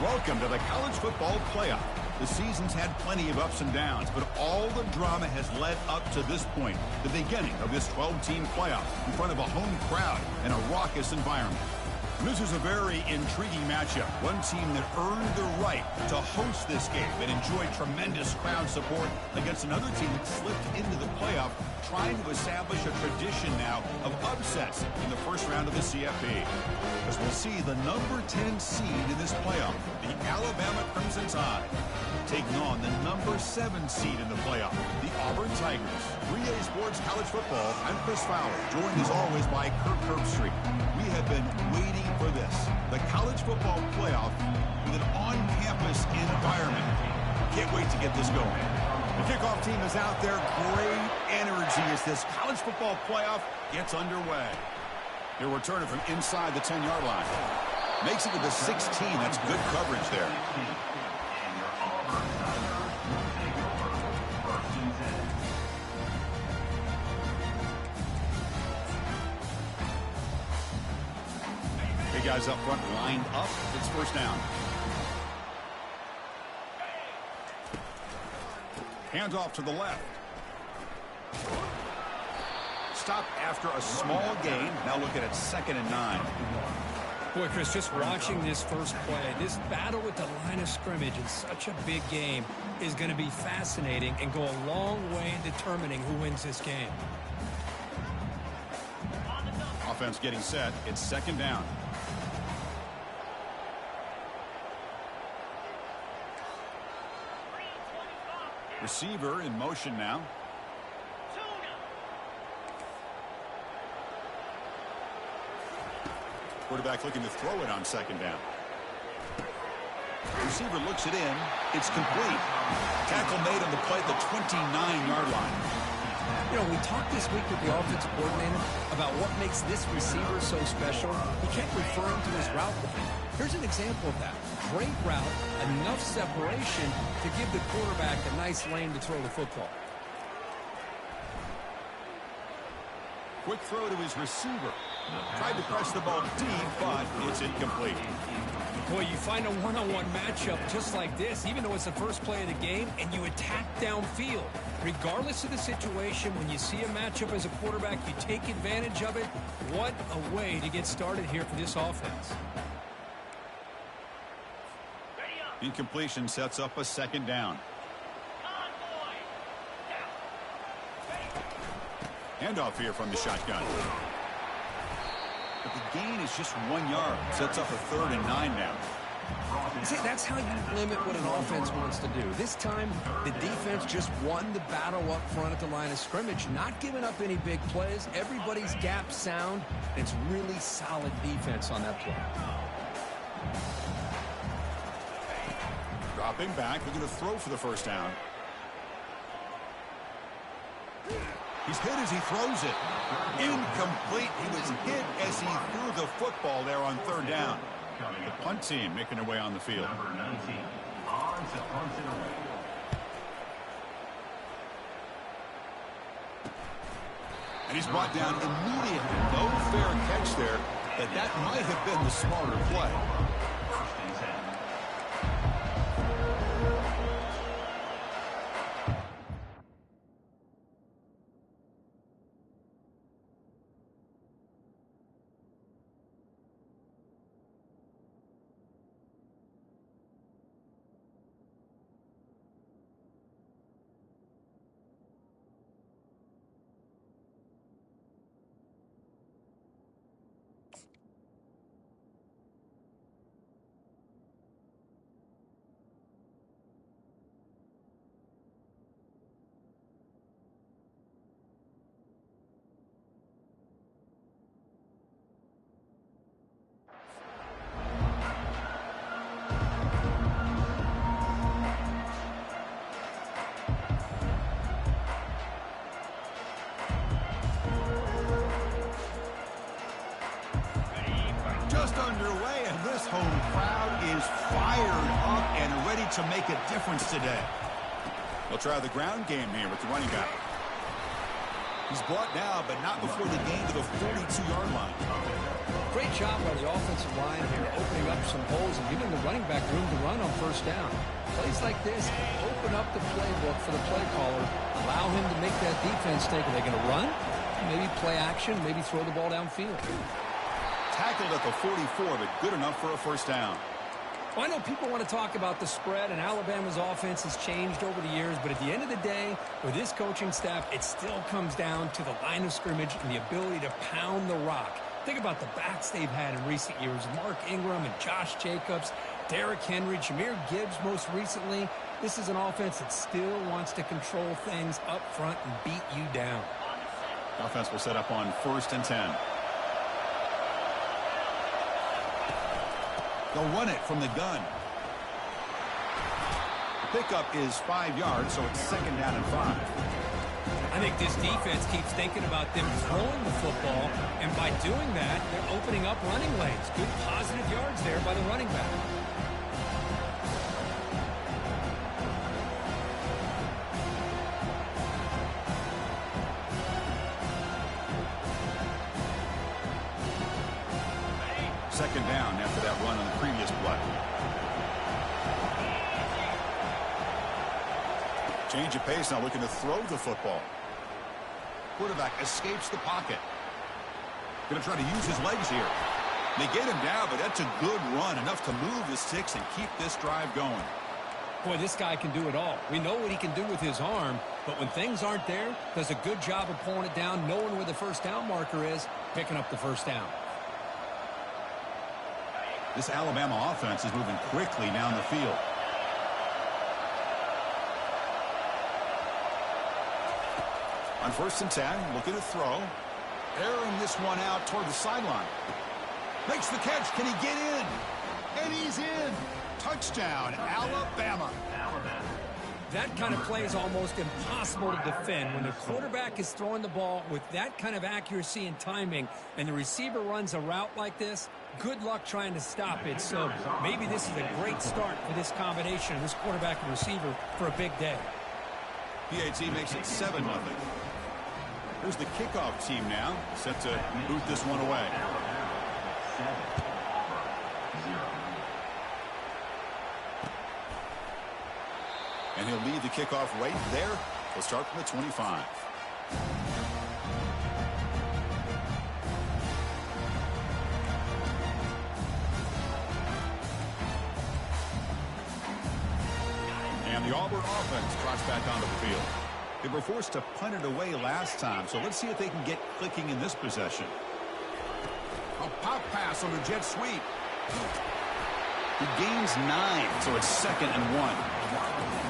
Welcome to the college football playoff. The season's had plenty of ups and downs, but all the drama has led up to this point, the beginning of this 12-team playoff in front of a home crowd and a raucous environment. And this is a very intriguing matchup. One team that earned the right to host this game and enjoyed tremendous crowd support against another team that slipped into the playoff, trying to establish a tradition now of upsets in the first round of the CFP. As we'll see, the number 10 seed in this playoff, the Alabama Crimson Tide, taking on the number 7 seed in the playoff, the Auburn Tigers. 3A Sports College Football, I'm Chris Fowler, joined as always by Kirk Herbstreit. We have been waiting for this, the college football playoff with an on-campus environment. Can't wait to get this going. The kickoff team is out there. Great energy as this college football playoff gets underway. He'll return it from inside the 10-yard line. Makes it to the 16. That's good coverage there. Big guys up front lined up. It's first down. Hands off to the left. Stop after a small gain. Now looking at 2nd and 9. Boy, Chris, just watching this first play, this battle with the line of scrimmage in such a big game is going to be fascinating and go a long way in determining who wins this game. Offense getting set. It's 2nd down. Receiver in motion now. Quarterback looking to throw it on 2nd down. Receiver looks it in. It's complete. Tackle made on the play at the 29-yard line. You know, we talked this week with the offensive coordinator about what makes this receiver so special. He kept referring to his route line. Here's an example of that. Great route, enough separation to give the quarterback a nice lane to throw the football. Quick throw to his receiver. Tried to press the ball deep, but it's incomplete. Boy, you find a one-on-one matchup just like this, even though it's the first play of the game, and you attack downfield. Regardless of the situation, when you see a matchup as a quarterback, you take advantage of it. What a way to get started here for this offense. Incompletion sets up a 2nd down. Handoff here from the shotgun. But the gain is just 1 yard. Sets up a 3rd and 9 now. See, that's how you limit what an offense wants to do. This time, the defense just won the battle up front at the line of scrimmage, not giving up any big plays. Everybody's gap sound. It's really solid defense on that play. Dropping back, looking to throw for the first down. He's hit as he throws it. Incomplete. He was hit as he threw the football there on 3rd down. The punt team making their way on the field. Number 19, on to punt it away. And he's brought down immediately. No fair catch there, but that might have been the smarter play. First and 10. home crowd is fired up and ready to make a difference today. They'll try the ground game here with the running back. He's brought down, but not before the gain to the 42-yard line. Great job by the offensive line here, opening up some holes and giving the running back room to run on first down. Plays like this open up the playbook for the play caller, allow him to make that defense think, are they going to run? Maybe play action, maybe throw the ball downfield. Tackled at the 44, but good enough for a first down. Well, I know people want to talk about the spread, and Alabama's offense has changed over the years, but at the end of the day, with this coaching staff, it still comes down to the line of scrimmage and the ability to pound the rock. Think about the backs they've had in recent years. Mark Ingram and Josh Jacobs, Derrick Henry, Jahmyr Gibbs most recently. This is an offense that still wants to control things up front and beat you down. The offense will set up on 1st and 10. They'll run it from the gun. The pickup is 5 yards, so it's 2nd down and 5. I think this defense keeps thinking about them throwing the football, and by doing that, they're opening up running lanes. Good positive yards there by the running back. Second down after that run on the previous play. Change of pace now, looking to throw the football. Quarterback escapes the pocket. Going to try to use his legs here. They get him down, but that's a good run, enough to move the sticks and keep this drive going. Boy, this guy can do it all. We know what he can do with his arm, but when things aren't there, does a good job of pulling it down, knowing where the first down marker is, picking up the first down. This Alabama offense is moving quickly down the field. On 1st and 10, looking to throw. Airing this one out toward the sideline. Makes the catch. Can he get in? And he's in. Touchdown, Alabama. That kind of play is almost impossible to defend. When the quarterback is throwing the ball with that kind of accuracy and timing, and the receiver runs a route like this, good luck trying to stop it. So maybe this is a great start for this combination of this quarterback and receiver for a big day. PAT makes it 7-0. Here's the kickoff team now, set to boot this one away. And he'll lead the kickoff right there. We'll start from the 25. And the Auburn offense trots back onto the field. They were forced to punt it away last time, so let's see if they can get clicking in this possession. A pop pass on the jet sweep. He gains 9, so it's 2nd and 1.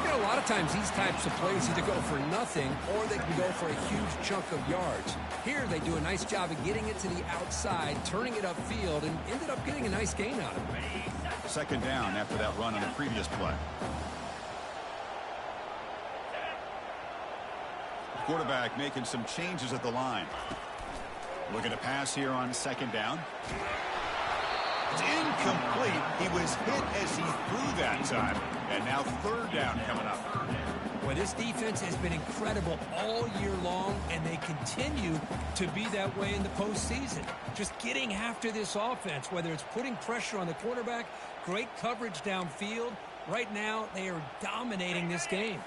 You know, a lot of times these types of plays either go for nothing or they can go for a huge chunk of yards. Here they do a nice job of getting it to the outside, turning it upfield, and ended up getting a nice gain out of it. 2nd down after that run on the previous play. Quarterback making some changes at the line. Looking to pass here on 2nd down. It's incomplete. He was hit as he threw that time. And now 3rd down coming up. Well, this defense has been incredible all year long, and they continue to be that way in the postseason. Just getting after this offense, whether it's putting pressure on the quarterback, great coverage downfield. Right now, they are dominating this game.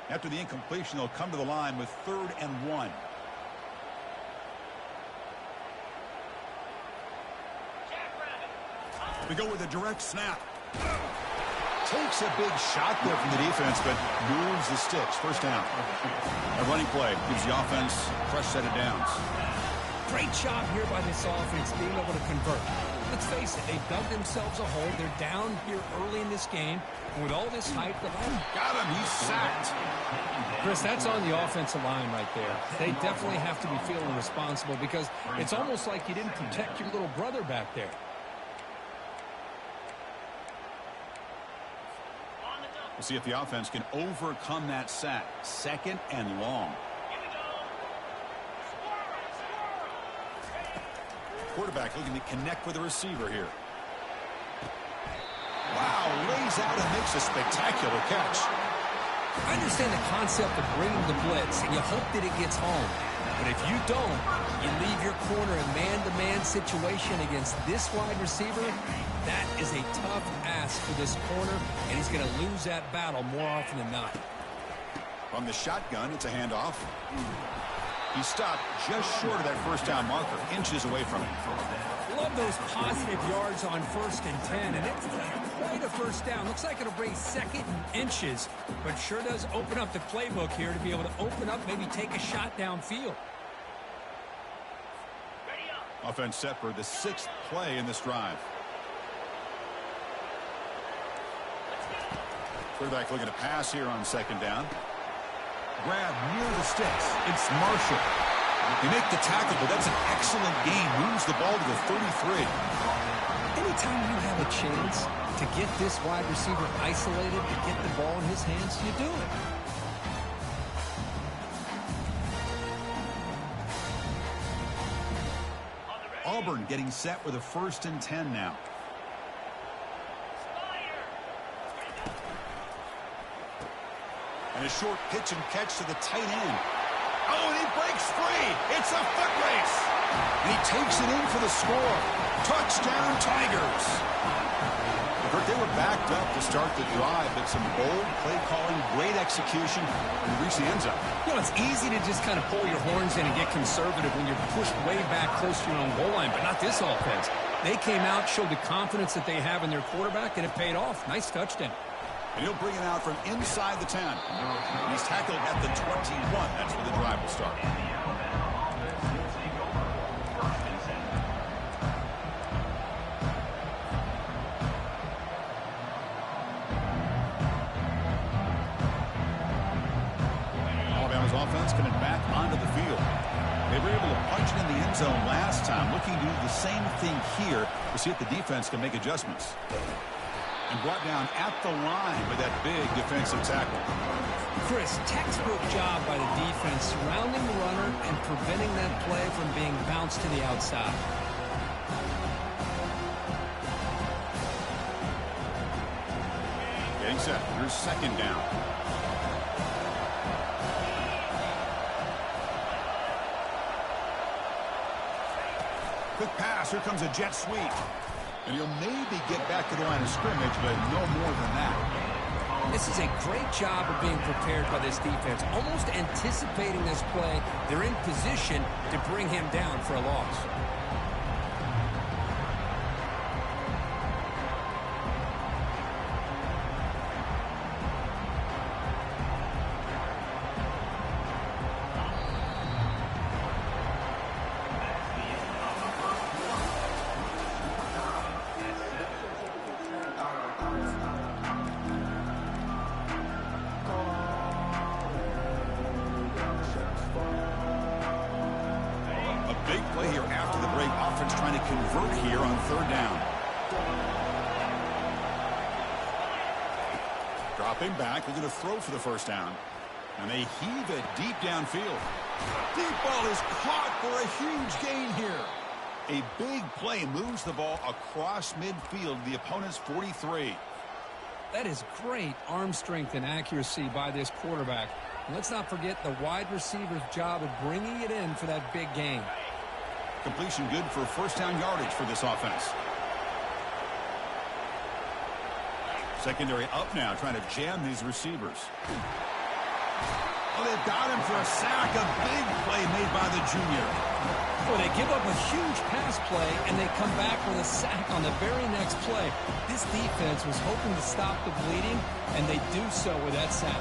After the incompletion, they'll come to the line with 3rd and 1. We go with a direct snap. Takes a big shot there from the defense, but moves the sticks. 1st down. A running play gives the offense a fresh set of downs. Great job here by this offense being able to convert. Let's face it, they've dug themselves a hole. They're down here early in this game. And with all this hype, the line got him. He's sacked. Chris, that's on the offensive line right there. They definitely have to be feeling responsible because it's almost like you didn't protect your little brother back there. We'll see if the offense can overcome that sack. 2nd and long. Quarterback looking to connect with the receiver here. Wow, lays out and makes a spectacular catch. I understand the concept of bringing the blitz, and you hope that it gets home. But if you don't, you leave your corner in man-to-man man situation against this wide receiver, that is a tough ask for this corner, and he's going to lose that battle more often than not. From the shotgun, it's a handoff. He stopped just short of that first down marker, inches away from it. Love those positive yards on 1st and 10, and it's quite a first down. Looks like it'll bring 2nd and inches, but sure does open up the playbook here to be able to open up, maybe take a shot downfield. Offense set for the 6th play in this drive. Quarterback looking to pass here on 2nd down. Grab near the sticks. It's Marshall. They make the tackle, but that's an excellent gain. Moves the ball to the 33. Anytime you have a chance to get this wide receiver isolated, to get the ball in his hands, you do it. Auburn getting set with a 1st and 10 now. And a short pitch and catch to the tight end. Oh, and he breaks free. It's a foot race. And he takes it in for the score. Touchdown, Tigers. They were backed up to start the drive, but some bold play calling, great execution, and reach the end zone. You know, it's easy to just kind of pull your horns in and get conservative when you're pushed way back close to your own goal line, but not this offense. They came out, showed the confidence that they have in their quarterback, and it paid off. Nice touchdown. And he'll bring it out from inside the 10. He's tackled at the 21. That's where the drive will start. Alabama's offense coming back onto the field. They were able to punch it in the end zone last time. Looking to do the same thing here to see if the defense can make adjustments. And brought down at the line with that big defensive tackle. Chris, textbook job by the defense surrounding the runner and preventing that play from being bounced to the outside. Getting set. Here's 2nd down. Quick pass. Here comes a jet sweep. And he'll maybe get back to the line of scrimmage, but no more than that. This is a great job of being prepared by this defense. Almost anticipating this play, they're in position to bring him down for a loss. Play here after the break. Offense trying to convert here on 3rd down. Dropping back. Looking to throw for the 1st down. And they heave it deep downfield. Deep ball is caught for a huge gain here. A big play moves the ball across midfield, the opponent's 43. That is great arm strength and accuracy by this quarterback. And let's not forget the wide receiver's job of bringing it in for that big gain. Completion good for 1st down yardage for this offense. Secondary up now, trying to jam these receivers. Oh, they've got him for a sack. A big play made by the junior. Well, they give up a huge pass play, and they come back with a sack on the very next play. This defense was hoping to stop the bleeding, and they do so with that sack.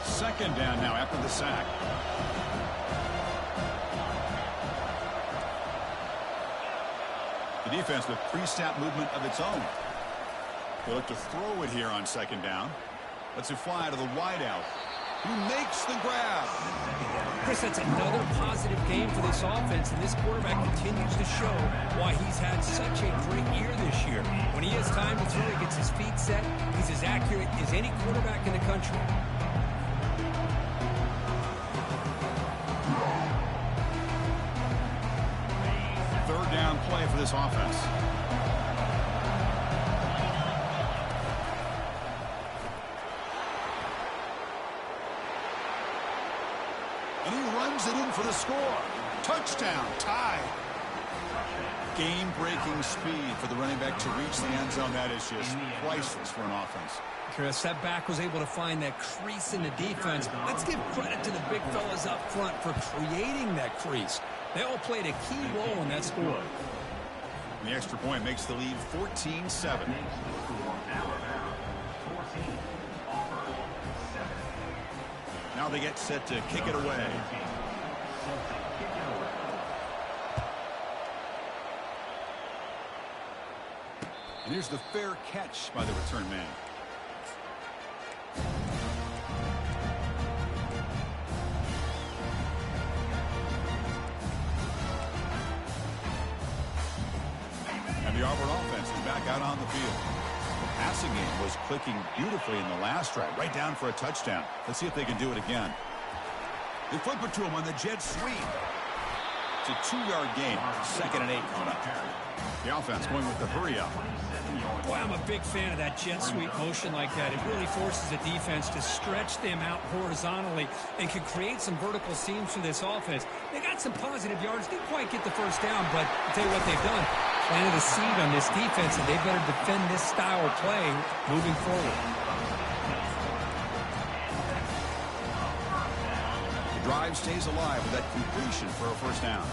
Second down now after the sack. The defense with pre-snap movement of its own. They look to throw it here on 2nd down. Lets it fly to the wideout. Who makes the grab? Chris, that's another positive game for this offense, and this quarterback continues to show why he's had such a great year this year. When he has time to throw, he gets his feet set. He's as accurate as any quarterback in the country. Third down play for this offense. Slams it in for the score. Touchdown, tie. Game-breaking speed for the running back to reach the end zone. That is just priceless for an offense. Chris, that back was able to find that crease in the defense. Let's give credit to the big fellas up front for creating that crease. They all played a key role in that score. And the extra point makes the lead 14-7. Now they get set to kick it away. And here's the fair catch by the return man. And the Auburn offense is back out on the field. The passing game was clicking beautifully in the last drive, right down for a touchdown. Let's see if they can do it again. They flip it to him on the jet sweep. It's a 2-yard gain. 2nd and 8 coming up. The offense going with the hurry up. Boy, I'm a big fan of that jet sweep motion like that. It really forces the defense to stretch them out horizontally and can create some vertical seams for this offense. They got some positive yards. Didn't quite get the first down, but I'll tell you what they've done. Planted a seed on this defense, and they better defend this style of play moving forward. The drive stays alive with that completion for a first down.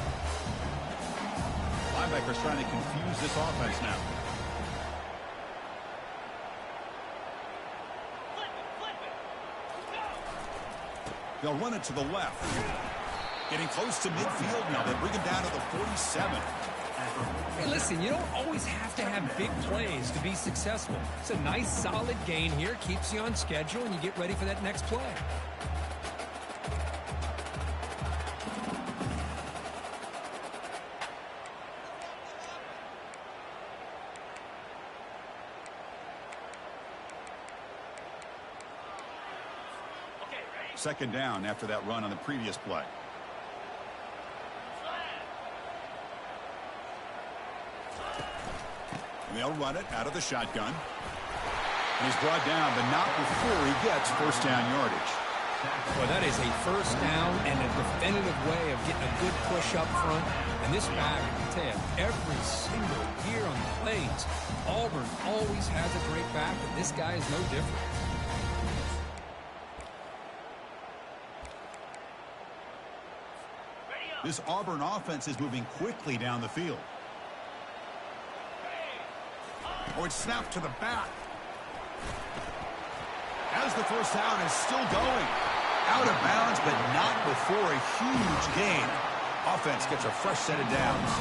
Linebackers trying to confuse this offense now. They'll run it to the left. Getting close to midfield now. They bring it down to the 47. Hey, listen, you don't always have to have big plays to be successful. It's a nice, solid gain here. Keeps you on schedule, and you get ready for that next play. Second down after that run on the previous play. And they'll run it out of the shotgun. And he's brought down, but not before he gets first down yardage. Well, that is a first down and a definitive way of getting a good push up front. And this back, I tell you, every single year on the plays, Auburn always has a great back, and this guy is no different. This Auburn offense is moving quickly down the field. Oh, it's snapped to the back. As the first down is still going. Out of bounds, but not before a huge gain. Offense gets a fresh set of downs.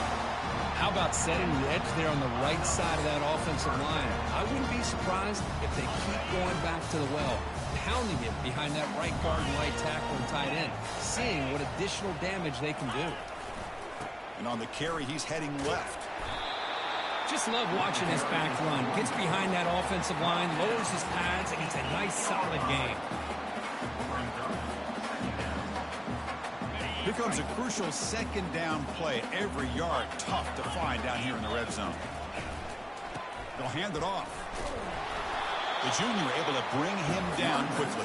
How about setting the edge there on the right side of that offensive line? I wouldn't be surprised if they keep going back to the well, pounding it behind that right guard and right tackle and tight end, seeing what additional damage they can do. And on the carry, he's heading left. Just love watching this back run. Gets behind that offensive line, lowers his pads, and it's a nice, solid game. Here comes a crucial second down play. Every yard tough to find down here in the red zone. They'll hand it off. The junior able to bring him down quickly.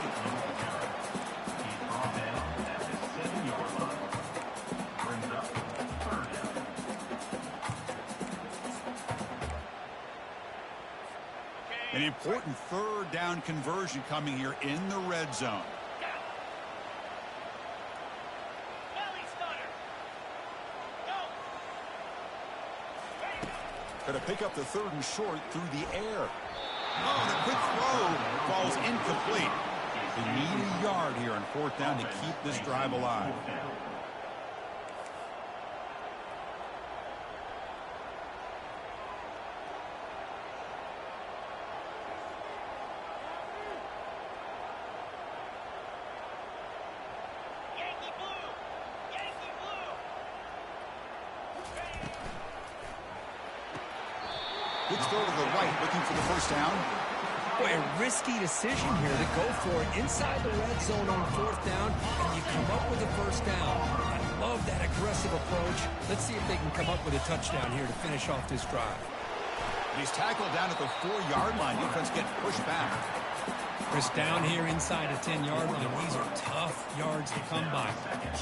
An important third down conversion coming here in the red zone. Going to pick up the third and short through the air. Oh, the quick throw falls incomplete. They need a yard here on fourth down to keep this drive alive. Good throw to the right, looking for the first down. Boy, a risky decision here to go for it inside the red zone on fourth down, and you come up with a first down. I love that aggressive approach. Let's see if they can come up with a touchdown here to finish off this drive. He's tackled down at the 4-yard line. Defense gets pushed back. Chris, down here inside the 10-yard line, these are tough yards to come by.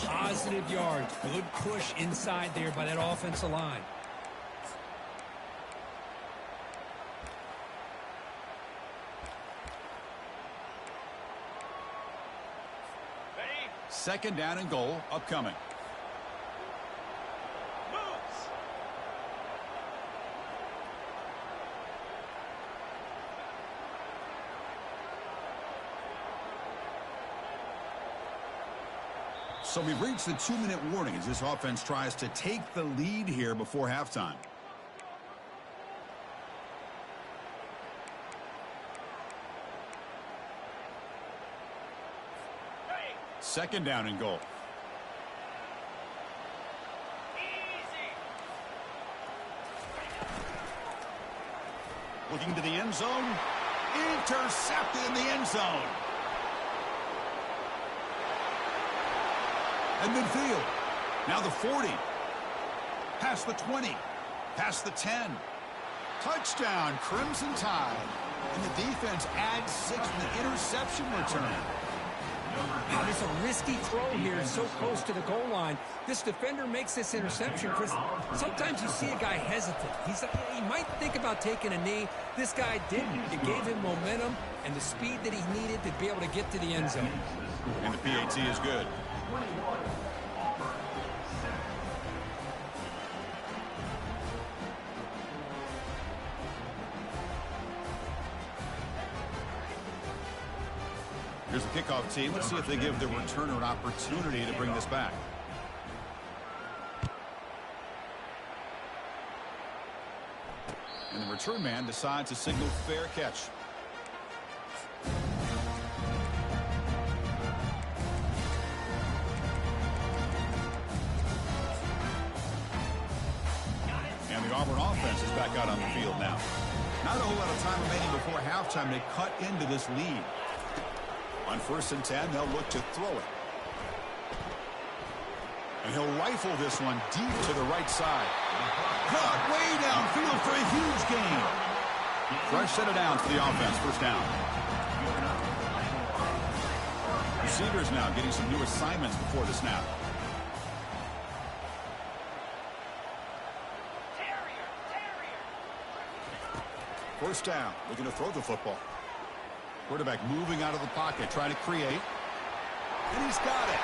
Positive yards. Good push inside there by that offensive line. Second down and goal upcoming. So we've reached the 2-minute warning as this offense tries to take the lead here before halftime. Second down and goal. Looking to the end zone. Intercepted in the end zone. And midfield. Now the 40. Past the 20. Past the 10. Touchdown, Crimson Tide. And the defense adds 6 with the interception return. Wow, it's a risky throw here so close to the goal line. This defender makes this interception, Chris. Sometimes you see a guy hesitant. He might think about taking a knee. This guy didn't. It gave him momentum and the speed that he needed to be able to get to the end zone. And the PAT is good. Here's the kickoff team. Let's see if they give the returner an opportunity to bring this back. And the return man decides to signal fair catch. And the Auburn offense is back out on the field now. Not a whole lot of time remaining before halftime to cut into this lead. On 1st and 10, they'll look to throw it. And he'll rifle this one deep to the right side. Caught way downfield for a huge gain. Fresh set of downs for the offense. First down. Receivers now getting some new assignments before the snap. First down. Looking to throw the football. Quarterback moving out of the pocket, trying to create. And he's got it.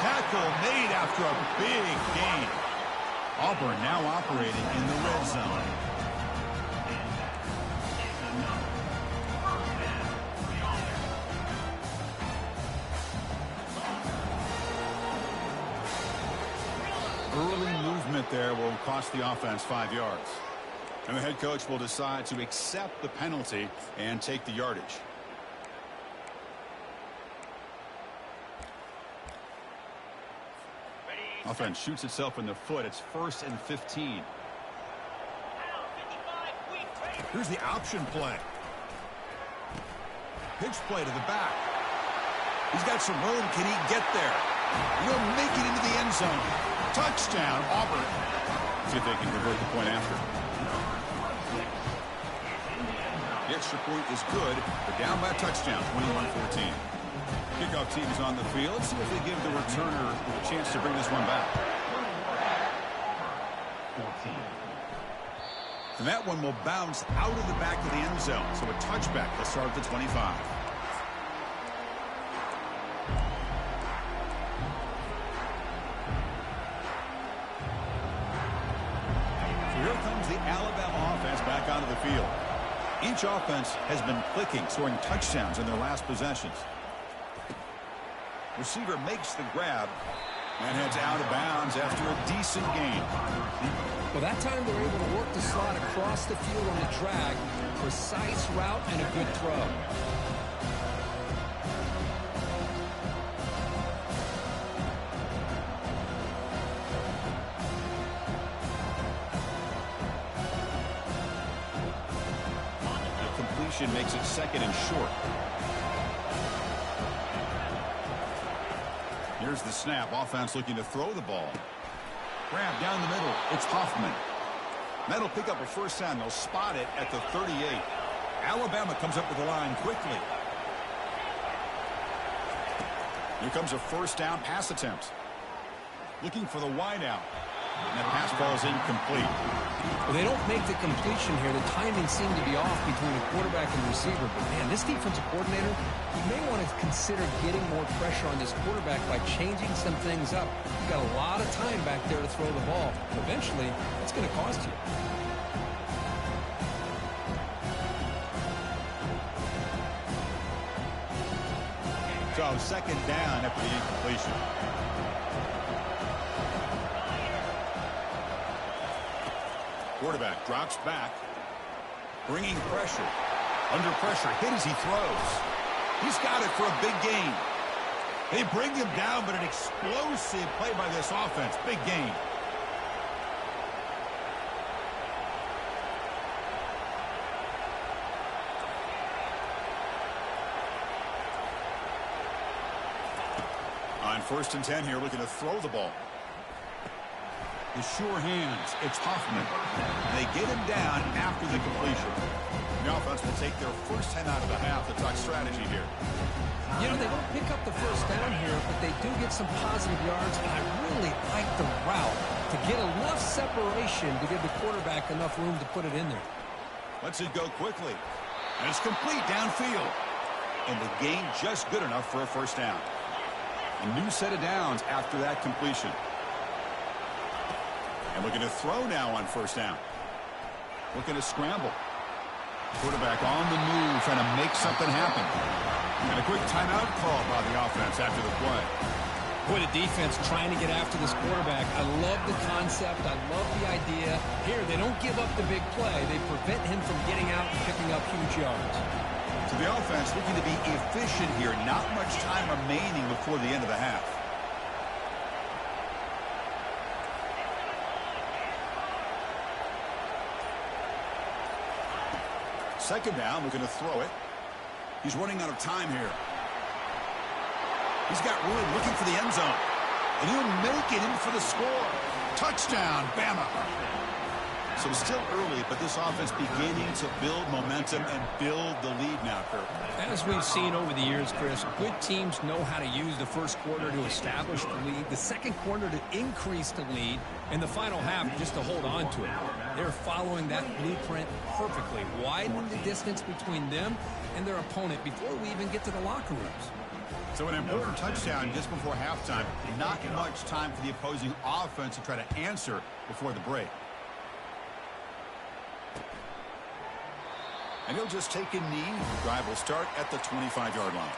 Tackle made after a big gain. Auburn now operating in the red zone. Early movement there will cost the offense 5 yards. And the head coach will decide to accept the penalty and take the yardage. Offense shoots itself in the foot. It's 1st and 15. Here's the option play. Pitch play to the back. He's got some room. Can he get there? He'll make it into the end zone. Touchdown, Auburn. See if they can convert the point after. The extra point is good. They're down by a touchdown, 21-14. Kickoff team is on the field. Let's see if they give the returner a chance to bring this one back. And that one will bounce out of the back of the end zone. So a touchback. They'll start at the 25. So here comes the Alabama offense back onto the field. Each offense has been clicking, scoring touchdowns in their last possessions. Receiver makes the grab and heads out of bounds after a decent gain. Well, that time they're able to work the slot across the field on the drag. Precise route and a good throw. The completion makes it 2nd and short. Here's the snap. Offense looking to throw the ball. Grab down the middle. It's Huffman. That'll pick up a first down. They'll spot it at the 38. Alabama comes up with the line quickly. Here comes a first down pass attempt. Looking for the wide out. And that pass ball is incomplete. Well, they don't make the completion here. The timing seemed to be off between the quarterback and the receiver. But, man, this defensive coordinator, you may want to consider getting more pressure on this quarterback by changing some things up. You've got a lot of time back there to throw the ball. Eventually, it's going to cost you. So, second down after the incompletion. Quarterback drops back, bringing pressure. Under pressure, hit as he throws. He's got it for a big gain. They bring him down, but an explosive play by this offense. Big gain. On 1st and 10 here, looking to throw the ball. The sure hands. It's Hoffman. They get him down after the completion. The offense will take their first 10 out of the half to talk strategy here. You know, they don't pick up the first down here, but they do get some positive yards, and I really like the route to get enough separation to give the quarterback enough room to put it in there. Lets it go quickly. And it's complete downfield. And the gain just good enough for a first down. A new set of downs after that completion. And looking to throw now on first down. Looking to scramble. Quarterback on the move, trying to make something happen. And a quick timeout call by the offense after the play. Boy, the defense trying to get after this quarterback. I love the concept. I love the idea. Here, they don't give up the big play. They prevent him from getting out and picking up huge yards. So the offense looking to be efficient here. Not much time remaining before the end of the half. Second down, looking to throw it. He's running out of time here. He's got room, looking for the end zone. And he'll make it in for the score. Touchdown, Bama. So still early, but this offense beginning to build momentum and build the lead now, Kurt. As we've seen over the years, Chris, good teams know how to use the first quarter to establish the lead, the second quarter to increase the lead, and the final half just to hold on to it. They're following that blueprint perfectly, widening the distance between them and their opponent before we even get to the locker rooms. So an important touchdown just before halftime. Not much time for the opposing offense to try to answer before the break. And he'll just take a knee. The drive will start at the 25-yard line.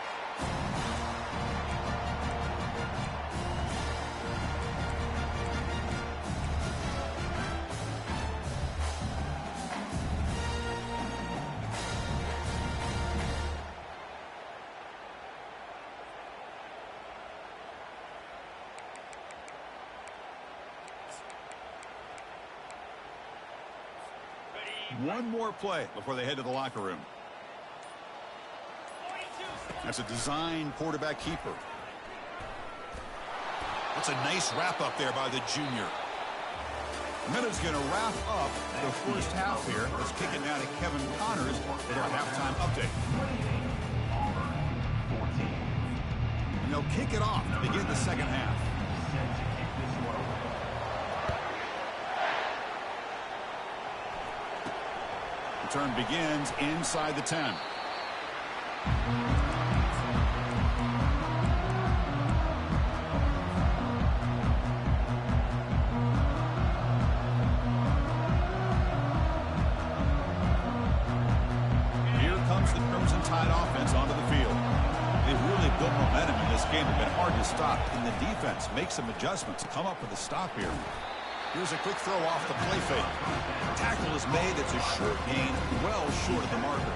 One more play before they head to the locker room. That's a design quarterback keeper. That's a nice wrap up there by the junior. And then it's going to wrap up the first half here. Let's kick it now to Kevin Connors with our halftime update. And they'll kick it off to begin the second half. Turn begins inside the 10. Here comes the Crimson Tide offense onto the field. They've really built momentum in this game. It's been hard to stop. And the defense makes some adjustments. Come up with a stop here. Here's a quick throw off the play fake. Tackle is made. It's a short gain, well short of the marker.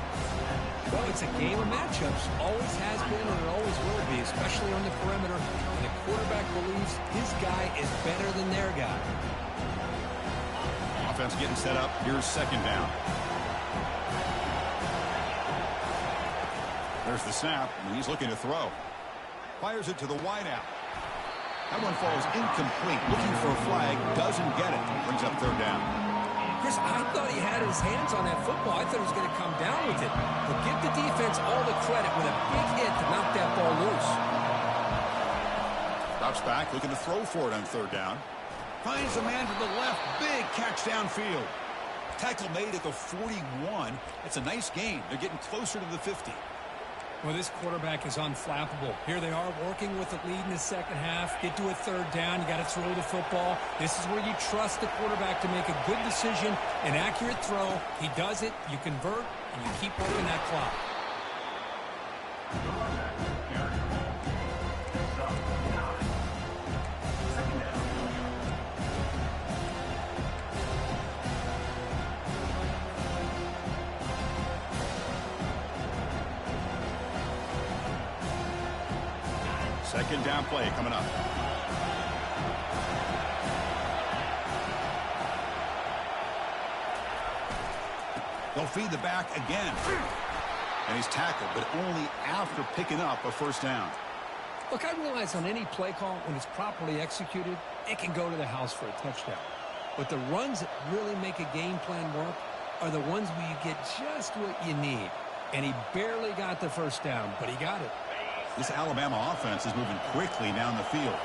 Well, it's a game of matchups. Always has been and it always will be, especially on the perimeter. And the quarterback believes his guy is better than their guy. Offense getting set up. Here's second down. There's the snap, and he's looking to throw. Fires it to the wideout. That one falls incomplete. Looking for a flag. Doesn't get it. Brings up third down. Chris, I thought he had his hands on that football. I thought he was going to come down with it. But give the defense all the credit with a big hit to knock that ball loose. Drops back, looking to throw for it on third down. Finds a man to the left. Big catch downfield. Tackle made at the 41. It's a nice gain. They're getting closer to the 50. Well, this quarterback is unflappable. Here they are working with the lead in the second half. Get to a third down. You got to throw the football. This is where you trust the quarterback to make a good decision, an accurate throw. He does it. You convert, and you keep working that clock. Second down play coming up. They'll feed the back again. And he's tackled, but only after picking up a first down. Look, I realize on any play call, when it's properly executed, it can go to the house for a touchdown. But the runs that really make a game plan work are the ones where you get just what you need. And he barely got the first down, but he got it. This Alabama offense is moving quickly down the field.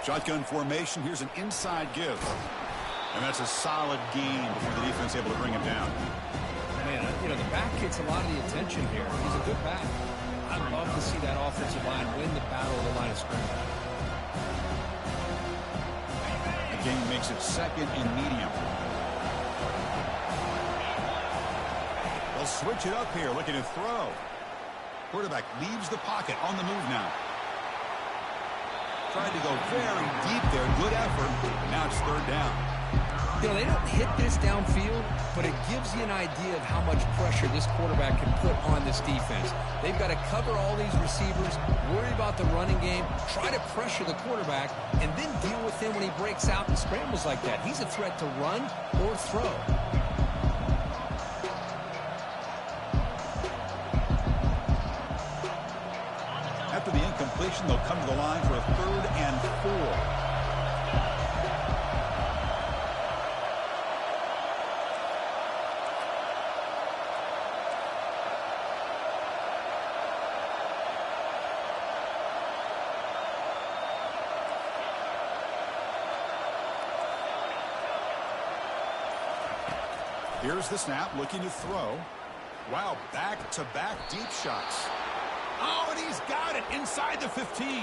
Shotgun formation. Here's an inside give. And that's a solid gain before the defense able to bring him down. Man, you know, the back gets a lot of the attention here. He's a good back. I'd love to see that offensive line win the battle of the line of scrimmage. The game makes it second and medium. They'll switch it up here, looking to throw. Quarterback leaves the pocket, on the move now. Tried to go very deep there. Good effort. Now it's third down. You know, they don't hit this downfield, but it gives you an idea of how much pressure this quarterback can put on this defense. They've got to cover all these receivers, worry about the running game, try to pressure the quarterback, and then deal with him when he breaks out and scrambles like that. He's a threat to run or throw. After the incompletion, they'll come to the line for a 3rd and 4. Here's the snap, looking to throw. Wow, back-to-back deep shots. Oh, and he's got it inside the 15.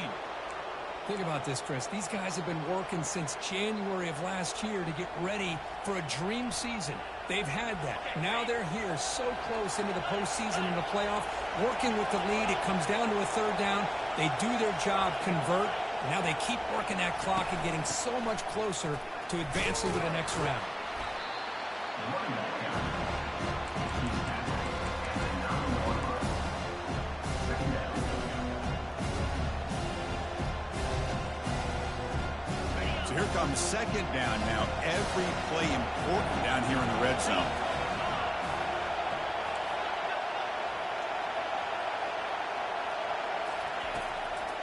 Think about this, Chris. These guys have been working since January of last year to get ready for a dream season. They've had that. Now they're here so close into the postseason and the playoff, working with the lead. It comes down to a third down. They do their job, convert. And now they keep working that clock and getting so much closer to advancing to the next round. So here comes second down now. Every play important down here in the red zone.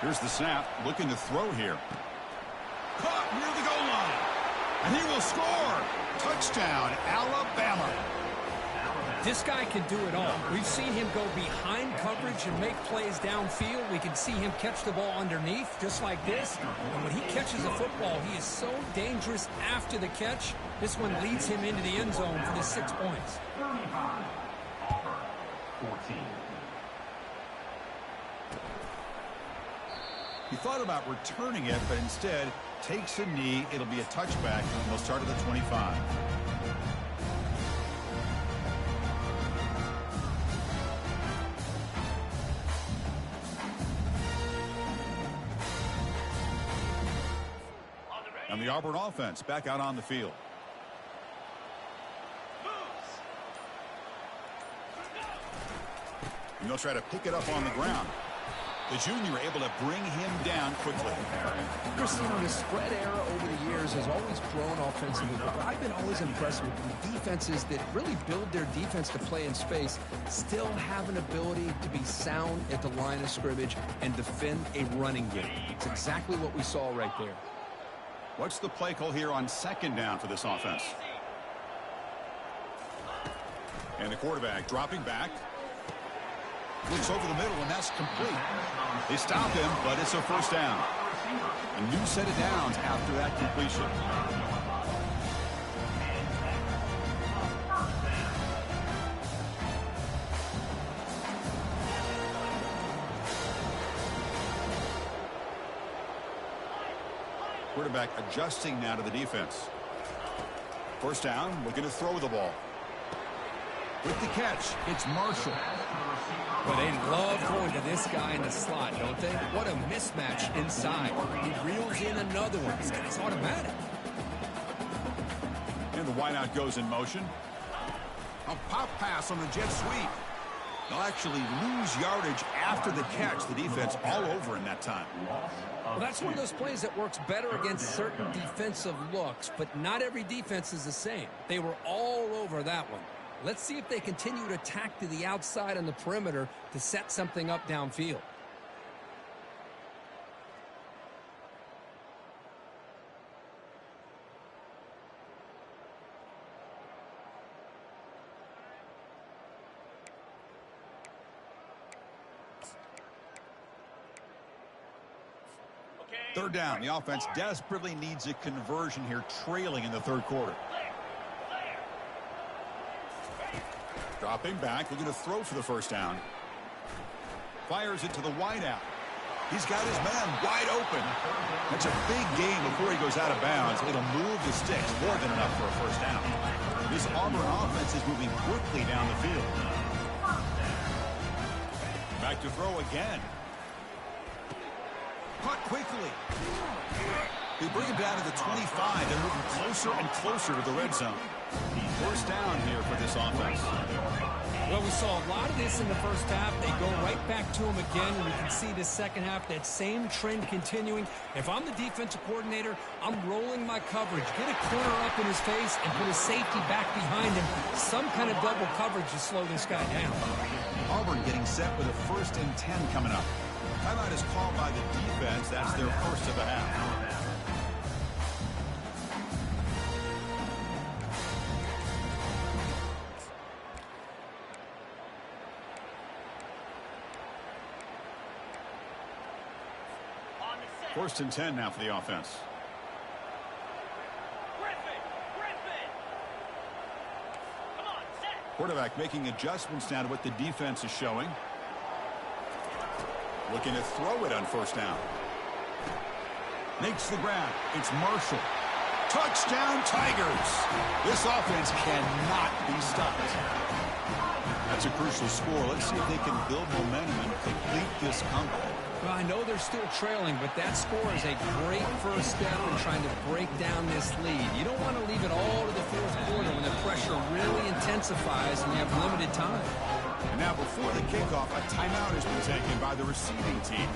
Here's the snap, looking to throw here. Caught near the goal line. And he will score. Touchdown, Alabama. This guy can do it all. We've seen him go behind coverage and make plays downfield. We can see him catch the ball underneath, just like this. And when he catches a football, he is so dangerous after the catch. This one leads him into the end zone for the 6 points. 14. He thought about returning it, but instead takes a knee. It'll be a touchback, and they'll start at the 25. And the Auburn offense back out on the field. And they'll try to pick it up on the ground. The junior able to bring him down quickly. Chris, you know, the spread era over the years has always grown offensively, but I've been always impressed with the defenses that really build their defense to play in space, still have an ability to be sound at the line of scrimmage and defend a running game. It's exactly what we saw right there. What's the play call here on second down for this offense? And the quarterback dropping back. Looks over the middle, and that's complete. They stop him, but it's a first down. A new set of downs after that completion. Quarterback adjusting now to the defense. First down, looking to throw the ball. With the catch, it's Marshall. But they love going to this guy in the slot, don't they? What a mismatch inside. He reels in another one. This guy's automatic. And the wideout goes in motion. A pop pass on the jet sweep. They'll actually lose yardage after the catch. The defense all over in that time. Well, that's one of those plays that works better against certain defensive looks, but not every defense is the same. They were all over that one. Let's see if they continue to attack to the outside on the perimeter to set something up downfield. Third down. The offense desperately needs a conversion here, trailing in the third quarter. Dropping back, looking to throw for the first down. Fires it to the wideout. He's got his man wide open. That's a big gain before he goes out of bounds. It'll move the sticks more than enough for a first down. This Auburn offense is moving quickly down the field. Back to throw again. Caught quickly. They bring him down to the 25. They're moving closer and closer to the red zone. First down here for this offense. Well, we saw a lot of this in the first half. They go right back to him again, and we can see the second half, that same trend continuing. If I'm the defensive coordinator, I'm rolling my coverage. Get a corner up in his face and put a safety back behind him. Some kind of double coverage to slow this guy down. Auburn getting set with a 1st and 10 coming up. Timeout is called by the defense. That's their first of the half. First and 10 now for the offense. Quarterback making adjustments now to what the defense is showing. Looking to throw it on first down. Makes the grab. It's Marshall. Touchdown, Tigers. This offense cannot be stopped. That's a crucial score. Let's see if they can build momentum and complete this comeback. Well, I know they're still trailing, but that score is a great first step in trying to break down this lead. You don't want to leave it all to the fourth quarter when the pressure really intensifies and you have limited time. And now before the kickoff, a timeout has been taken by the receiving team.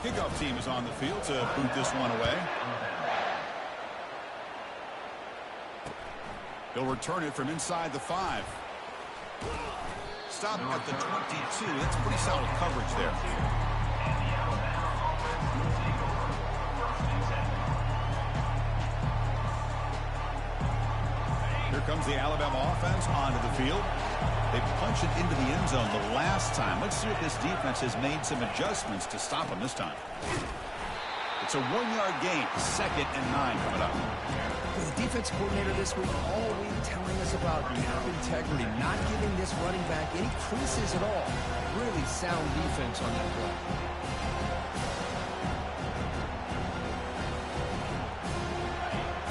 Kickoff team is on the field to boot this one away. They'll return it from inside the 5. Stop at the 22. That's pretty solid coverage there. Here comes the Alabama offense onto the field. They punch it into the end zone the last time. Let's see if this defense has made some adjustments to stop them this time. It's a 1-yard gain. 2nd and 9 coming up. The defense coordinator this week all week telling us about gap integrity, not giving this running back any creases at all. Really sound defense on that play.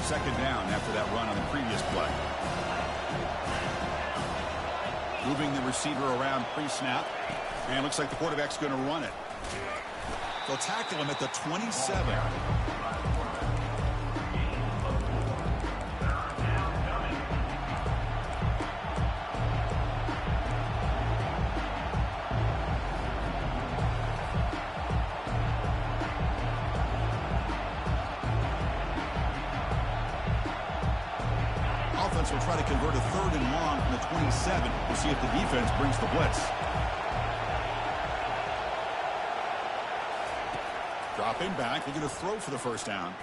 Second down after that run on the previous play. Moving the receiver around pre-snap. And looks like the quarterback's going to run it. They'll tackle him at the 27. Offense will try to convert a 3rd and long from the 27. We'll see if the defense brings the blitz. Dropping back, looking to throw for the first down.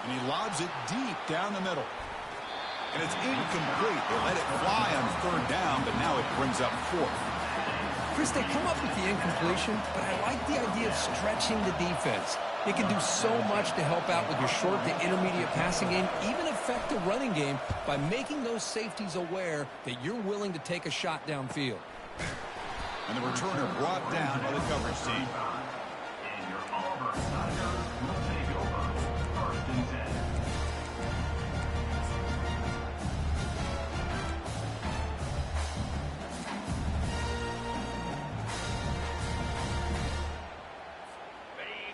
And he lobs it deep down the middle. And it's incomplete. They let it fly on 3rd down, but now it brings up 4th. Chris, they come up with the incompletion, but I like the idea of stretching the defense. It can do so much to help out with your short to intermediate passing game, even affect the running game by making those safeties aware that you're willing to take a shot downfield. And the returner brought down by the coverage team. And your Auburn Tigers will take over 1st and 10.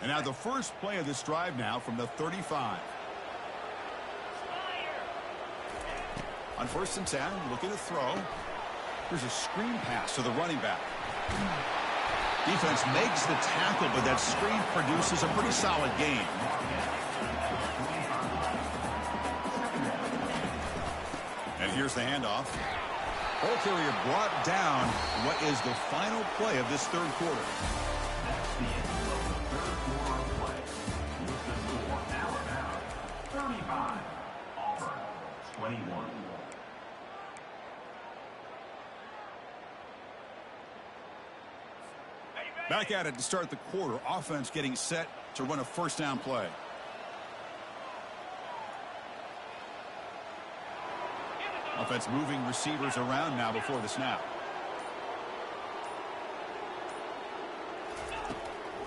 And now the first play of this drive now from the 35. On 1st and 10, looking to throw. Here's a screen pass to the running back. Defense makes the tackle, but that screen produces a pretty solid gain. And here's the handoff. Ball carrier brought down what is the final play of this third quarter. That's the end of the third quarter of play. With the score now about 35. Auburn 21. Back at it to start the quarter. Offense getting set to run a first down play. Offense moving receivers around now before the snap.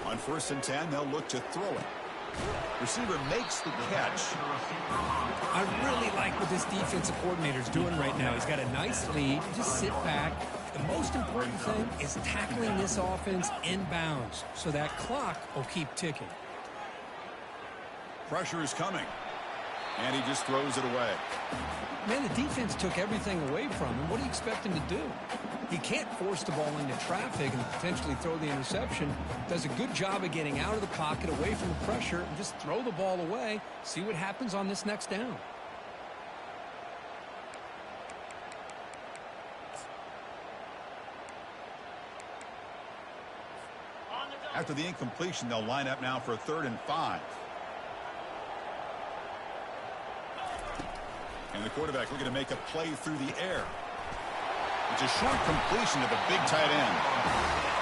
On 1st and 10, they'll look to throw it. Receiver makes the catch. I really like what this defensive coordinator is doing right now. He's got a nice lead. Just sit back. The most important thing is tackling this offense inbounds so that clock will keep ticking. Pressure is coming. And he just throws it away. Man, the defense took everything away from him. What do you expect him to do? He can't force the ball into traffic and potentially throw the interception. Does a good job of getting out of the pocket, away from the pressure, and just throw the ball away. See what happens on this next down. After the incompletion, they'll line up now for a 3rd and 5. And the quarterback looking to make a play through the air. It's a short completion to the big tight end.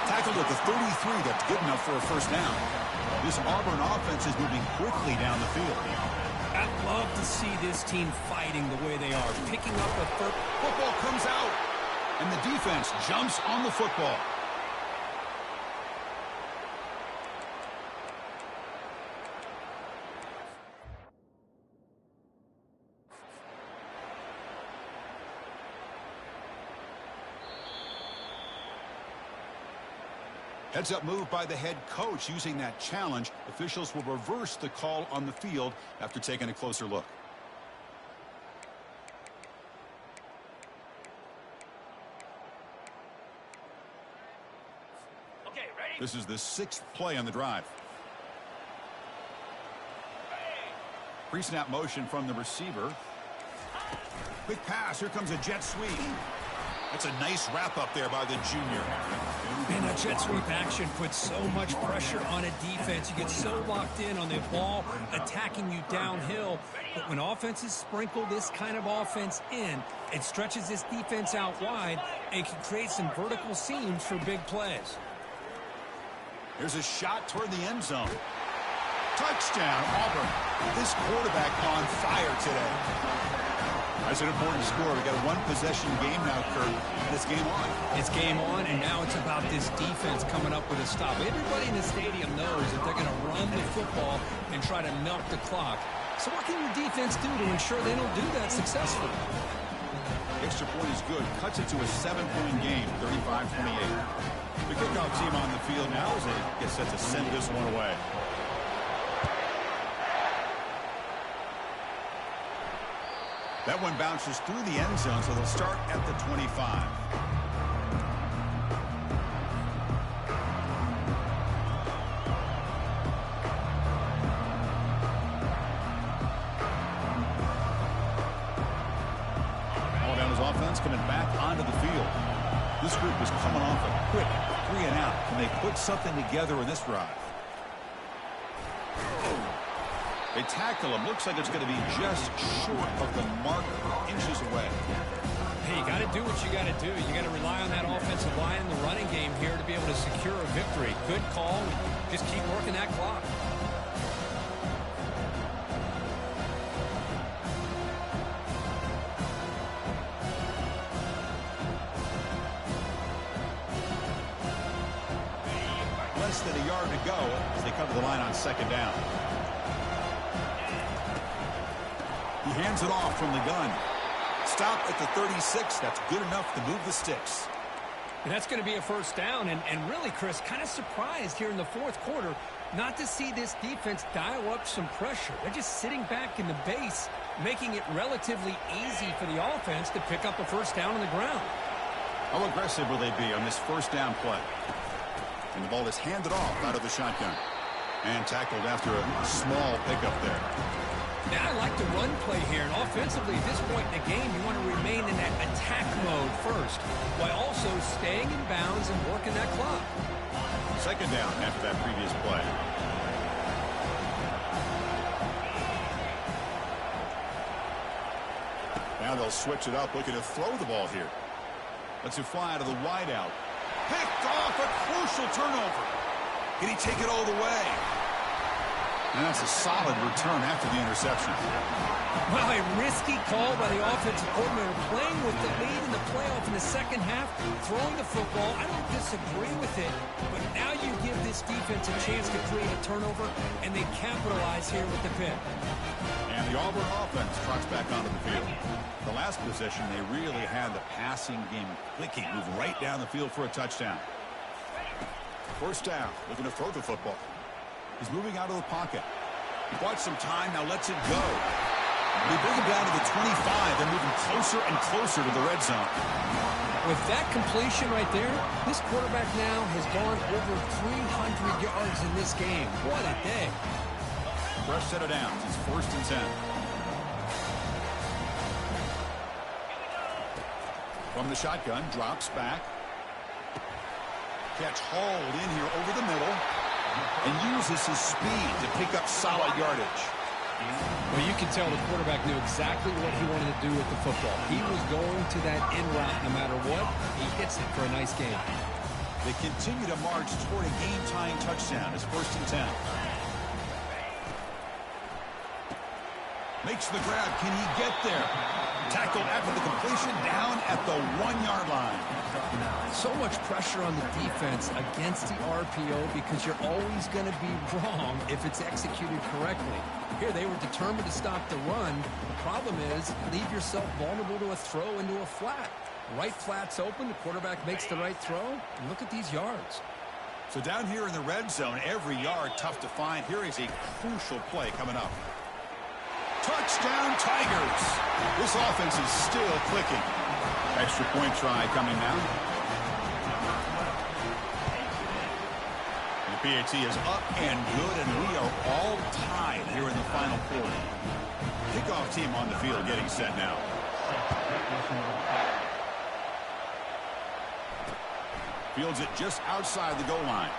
Tackled at the 33. That's good enough for a first down. This Auburn offense is moving quickly down the field. I'd love to see this team fighting the way they are. Picking up a first. Football comes out. And the defense jumps on the football. Heads up move by the head coach. Using that challenge, officials will reverse the call on the field after taking a closer look. Okay, ready? This is the 6th play on the drive. Pre-snap motion from the receiver. Quick pass. Here comes a jet sweep. That's a nice wrap up there by the junior. And a jet sweep action puts so much pressure on a defense. You get so locked in on the ball attacking you downhill. But when offenses sprinkle this kind of offense in, it stretches this defense out wide and can create some vertical seams for big plays. Here's a shot toward the end zone. Touchdown, Auburn. This quarterback on fire today. That's an important score. We got a one-possession game now, Kurt. And it's game on. It's game on, and now it's about this defense coming up with a stop. Everybody in the stadium knows that they're going to run the football and try to milk the clock. So what can the defense do to ensure they don't do that successfully? Extra point is good. Cuts it to a 7-point game, 35-28. The kickoff team on the field now as they get set to send this one away. That one bounces through the end zone, so they'll start at the 25. Alabama's offense coming back onto the field. This group is coming off a quick 3 and out. Can they put something together in this drive? They tackle him. Looks like it's going to be just short of the marker, inches away. Hey, you got to do what you got to do. You got to rely on that offensive line and the running game here to be able to secure a victory. Good call. Just keep working that clock. Less than a yard to go as they come to the line on second down. He hands it off from the gun. Stop at the 36. That's good enough to move the sticks. And that's going to be a first down. And really, Chris, kind of surprised here in the fourth quarter not to see this defense dial up some pressure. They're just sitting back in the base, making it relatively easy for the offense to pick up a first down on the ground. How aggressive will they be on this first down play? And the ball is handed off out of the shotgun. And tackled after a small pickup there. Now I like the run play here, and offensively at this point in the game, you want to remain in that attack mode first, while also staying in bounds and working that clock. Second down after that previous play. Now they'll switch it up, looking to throw the ball here. Lets it fly to the wideout. Picked off, a crucial turnover. Can he take it all the way? And that's a solid return after the interception. Well, a risky call by the offensive coordinator, playing with the lead in the playoff in the second half, throwing the football. I don't disagree with it, but now you give this defense a chance to create a turnover, and they capitalize here with the pick. And the Auburn offense trots back onto the field. The last possession, they really had the passing game clicking, move right down the field for a touchdown. First down, looking to throw the football. He's moving out of the pocket. Bought some time, now lets it go. They bring him down to the 25. They're moving closer and closer to the red zone. With that completion right there, this quarterback now has gone over 300 yards in this game. What a day. Fresh set of downs. It's first and 10. From the shotgun, drops back. Catch hauled in here over the middle. And uses his speed to pick up solid yardage. Well, you can tell the quarterback knew exactly what he wanted to do with the football. He was going to that in route no matter what. He hits it for a nice game. They continue to march toward a game-tying touchdown. It's first and 10. Makes the grab. Can he get there? Tackled after the completion, down at the 1-yard line. So much pressure on the defense against the RPO because you're always going to be wrong if it's executed correctly. Here they were determined to stop the run. The problem is leave yourself vulnerable to a throw into a flat. Right flat's open, the quarterback makes the right throw, and look at these yards. So down here in the red zone, every yard tough to find. Here is a crucial play coming up. Touchdown Tigers! This offense is still clicking. Extra point try coming now. And the PAT is up and good, and we are all tied here in the final quarter. Kickoff team on the field getting set now. Fields it just outside the goal line.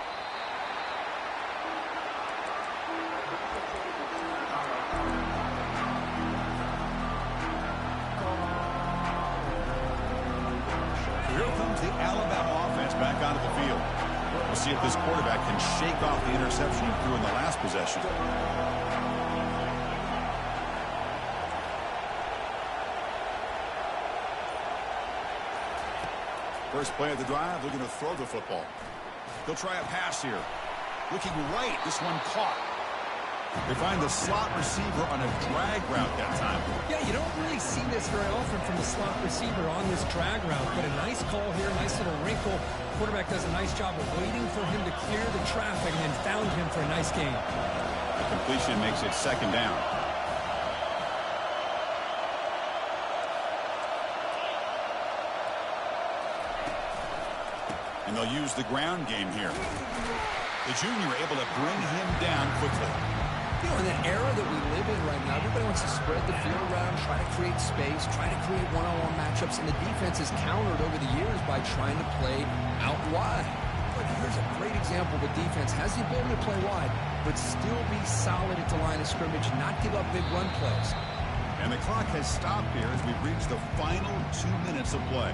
Here comes the Alabama offense back onto the field. We'll see if this quarterback can shake off the interception he threw in the last possession. First play of the drive, looking to throw the football. He'll try a pass here. Looking right, this one caught. They find the slot receiver on a drag route that time. Yeah, you don't really see this very often from the slot receiver on this drag route, but a nice call here, nice little wrinkle. Quarterback does a nice job of waiting for him to clear the traffic and then found him for a nice gain. The completion makes it second down. And they'll use the ground game here. The junior able to bring him down quickly. You know, in the era that we live in right now, everybody wants to spread the field around, try to create space, try to create one-on-one matchups, and the defense has countered over the years by trying to play out wide. But here's a great example of a defense has the ability to play wide, but still be solid at the line of scrimmage, not give up big run plays. And the clock has stopped here as we've reached the final 2 minutes defensive play.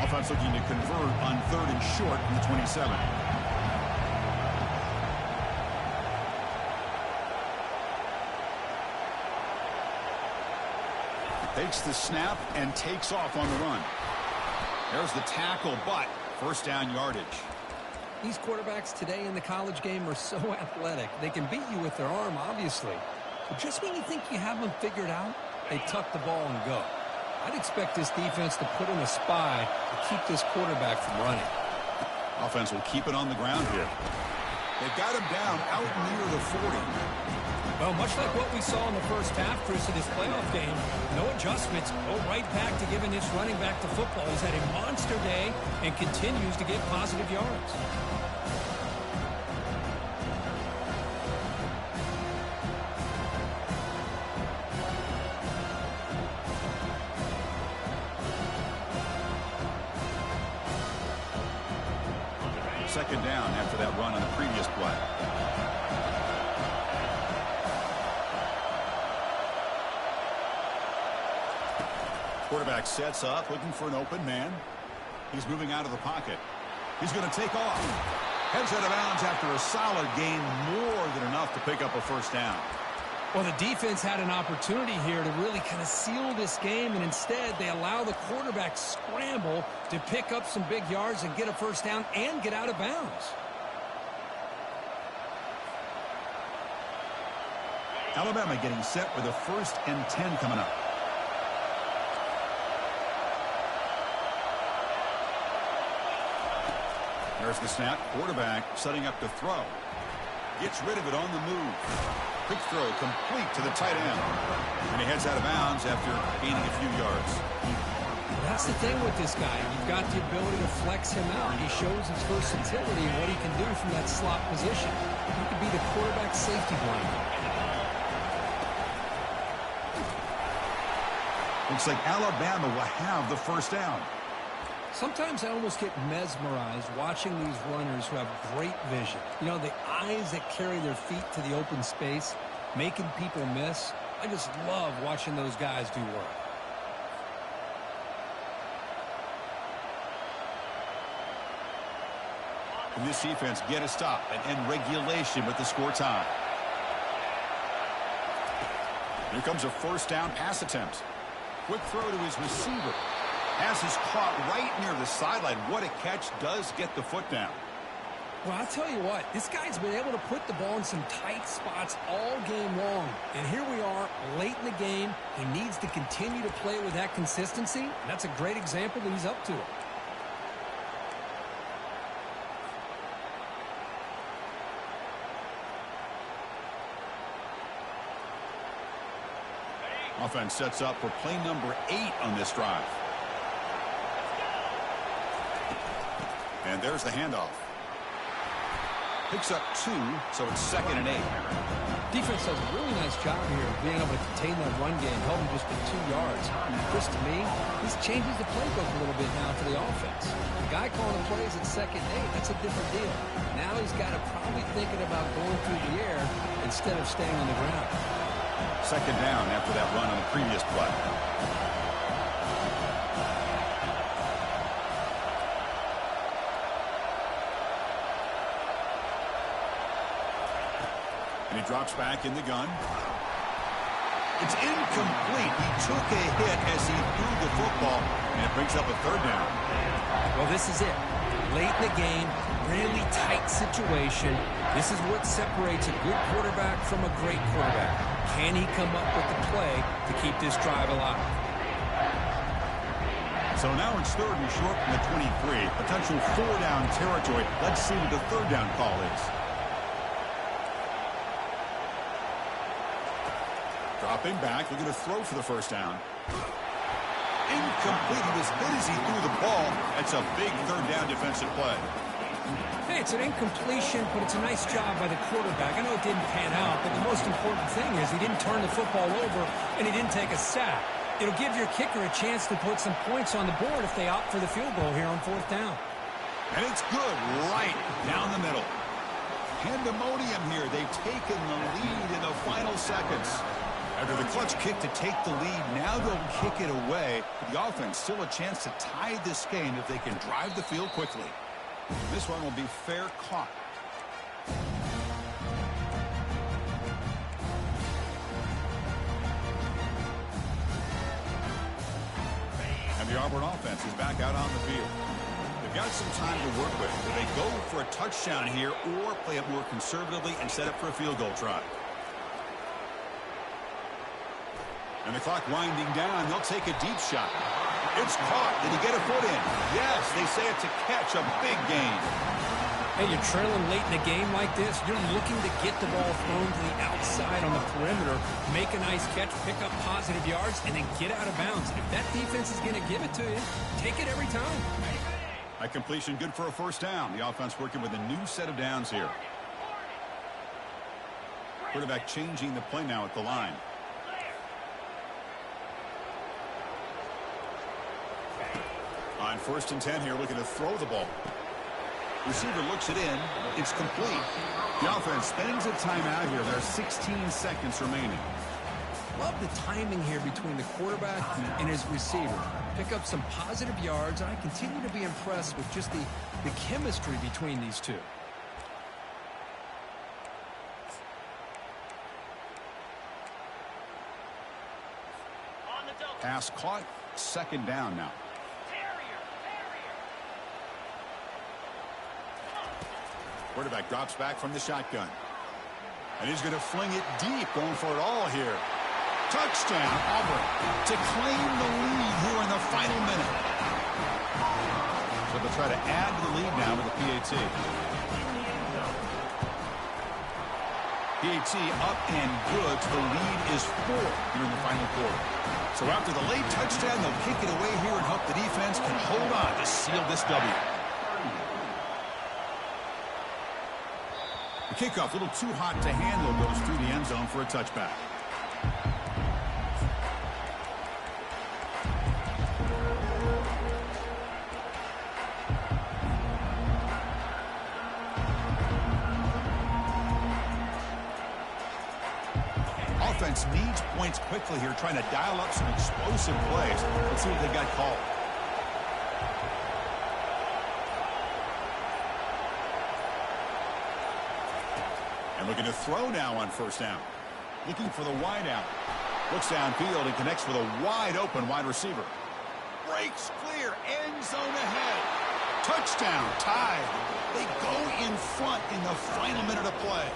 Offense looking to convert on 3rd and short from the 27. Takes the snap and takes off on the run. There's the tackle, but first down yardage. These quarterbacks today in the college game are so athletic. They can beat you with their arm, obviously. But just when you think you have them figured out, they tuck the ball and go. I'd expect this defense to put in a spy to keep this quarterback from running. Offense will keep it on the ground here. They've got him down out near the 40. Well, much like what we saw in the first half, Chris, of this playoff game, no adjustments, go right back to giving this running back to football. He's had a monster day and continues to get positive yards. Second down after that run on the previous play. Quarterback sets up, looking for an open man. He's moving out of the pocket. He's going to take off. Heads out of bounds after a solid gain, more than enough to pick up a first down. Well, the defense had an opportunity here to really kind of seal this game, and instead they allow the quarterback scramble to pick up some big yards and get a first down and get out of bounds. Alabama getting set with a 1st and 10 coming up. There's the snap. Quarterback setting up to throw. Gets rid of it on the move. Quick throw complete to the tight end. And he heads out of bounds after gaining a few yards. That's the thing with this guy. You've got the ability to flex him out. He shows his versatility and what he can do from that slot position. He could be the quarterback safety blanket. Looks like Alabama will have the first down. Sometimes I almost get mesmerized watching these runners who have great vision. You know, the eyes that carry their feet to the open space, making people miss. I just love watching those guys do work. And this defense get a stop and end regulation with the score tie. Here comes a first down pass attempt. Quick throw to his receiver. Pass is caught right near the sideline. What a catch. Does get the foot down. Well, I'll tell you what, this guy's been able to put the ball in some tight spots all game long. And here we are, late in the game. He needs to continue to play with that consistency. And that's a great example that he's up to it. Offense sets up for play number 8 on this drive. And there's the handoff. Picks up 2, so it's 2nd and 8. Defense does a really nice job here of being able to contain that run game, held him just to 2 yards. Chris, to me, this changes the playbook a little bit now for the offense. The guy calling the plays at 2nd and 8, that's a different deal. Now he's got to probably thinking about going through the air instead of staying on the ground. 2nd down after that run on the previous play. And he drops back in the gun. It's incomplete. He took a hit as he threw the football, and it brings up a 3rd down. Well, this is it. Late in the game, really tight situation. This is what separates a good quarterback from a great quarterback. Can he come up with the play to keep this drive alive? So now it's 3rd and short from the 23. Potential 4-down territory. Let's see what the 3rd down call is. Dropping back, looking to throw for the first down. Incomplete. He was hit as he threw the ball. That's a big 3rd down defensive play. Hey, it's an incompletion, but it's a nice job by the quarterback. I know it didn't pan out, but the most important thing is he didn't turn the football over and he didn't take a sack. It'll give your kicker a chance to put some points on the board if they opt for the field goal here on 4th down. And it's good right down the middle. Pandemonium here. They've taken the lead in the final seconds. After the clutch kick to take the lead, now they'll kick it away. The offense still a chance to tie this game if they can drive the field quickly. This one will be fair caught. And the Auburn offense is back out on the field. They've got some time to work with. Do they go for a touchdown here or play it more conservatively and set up for a field goal try? And the clock winding down. They'll take a deep shot. It's caught. Did he get a foot in? Yes, they say it's a catch, a big gain. Hey, you're trailing late in a game like this. You're looking to get the ball thrown to the outside on the perimeter, make a nice catch, pick up positive yards, and then get out of bounds. If that defense is going to give it to you, take it every time. That completion good for a first down. The offense working with a new set of downs here. Quarterback changing the play now at the line. On 1st and 10 here, looking to throw the ball. Receiver looks it in. It's complete. The offense spends a timeout here. There are 16 seconds remaining. Love the timing here between the quarterback and his receiver. Pick up some positive yards, and I continue to be impressed with just the chemistry between these two. Pass caught. 2nd down now. Quarterback drops back from the shotgun. And he's going to fling it deep, going for it all here. Touchdown, Auburn, to claim the lead here in the final minute. So they'll try to add to the lead now with the PAT. PAT up and good. So the lead is 4 here in the final quarter. So after the late touchdown, they'll kick it away here and hope the defense can hold on to seal this W. The kickoff, a little too hot to handle, goes through the end zone for a touchback. Offense needs points quickly here, trying to dial up some explosive plays. Let's see what they got called. And looking to throw now on 1st down. Looking for the wide out. Looks downfield and connects with a wide open wide receiver. Breaks clear. End zone ahead. Touchdown. Tied. They go in front in the final minute of play.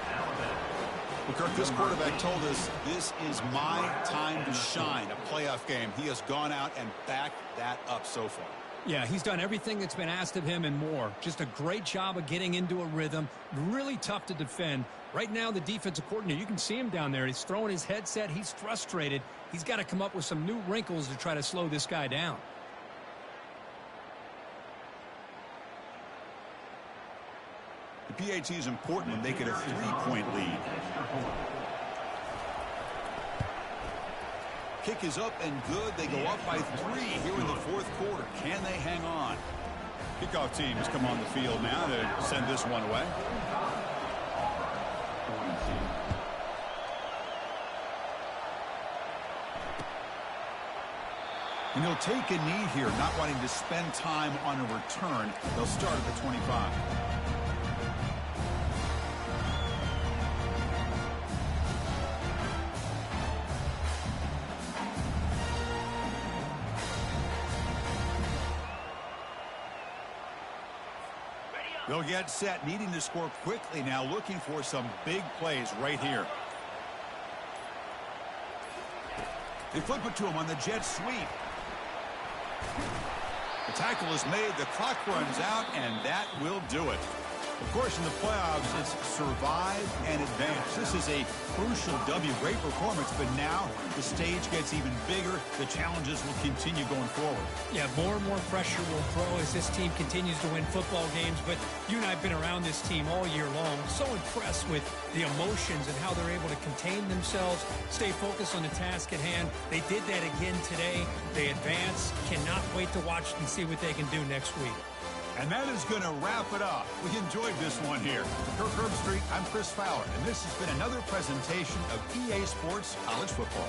Well, Kirk, this quarterback told us this is my time to shine, a playoff game. He has gone out and backed that up so far. Yeah, he's done everything that's been asked of him and more. Just a great job of getting into a rhythm. Really tough to defend. Right now, the defensive coordinator, you can see him down there. He's throwing his headset. He's frustrated. He's got to come up with some new wrinkles to try to slow this guy down. The PAT is important when they get a 3-point lead. Kick is up and good. They go up by 3 here in the 4th quarter. Can they hang on? Kickoff team has come on the field now to send this one away. And he'll take a knee here, not wanting to spend time on a return. They'll start at the 25. They'll get set, needing to score quickly now, looking for some big plays right here. They flip it to him on the jet sweep. The tackle is made, the clock runs out, and that will do it. Of course, in the playoffs, it's survive and advance. This is a crucial W. Great performance, but now the stage gets even bigger. The challenges will continue going forward. Yeah, more and more pressure will grow as this team continues to win football games. But you and I have been around this team all year long. So impressed with the emotions and how they're able to contain themselves, stay focused on the task at hand. They did that again today. They advance. Cannot wait to watch and see what they can do next week. And that is going to wrap it up. We enjoyed this one here. For Kirk Herbstreit, I'm Chris Fowler, and this has been another presentation of EA Sports College Football.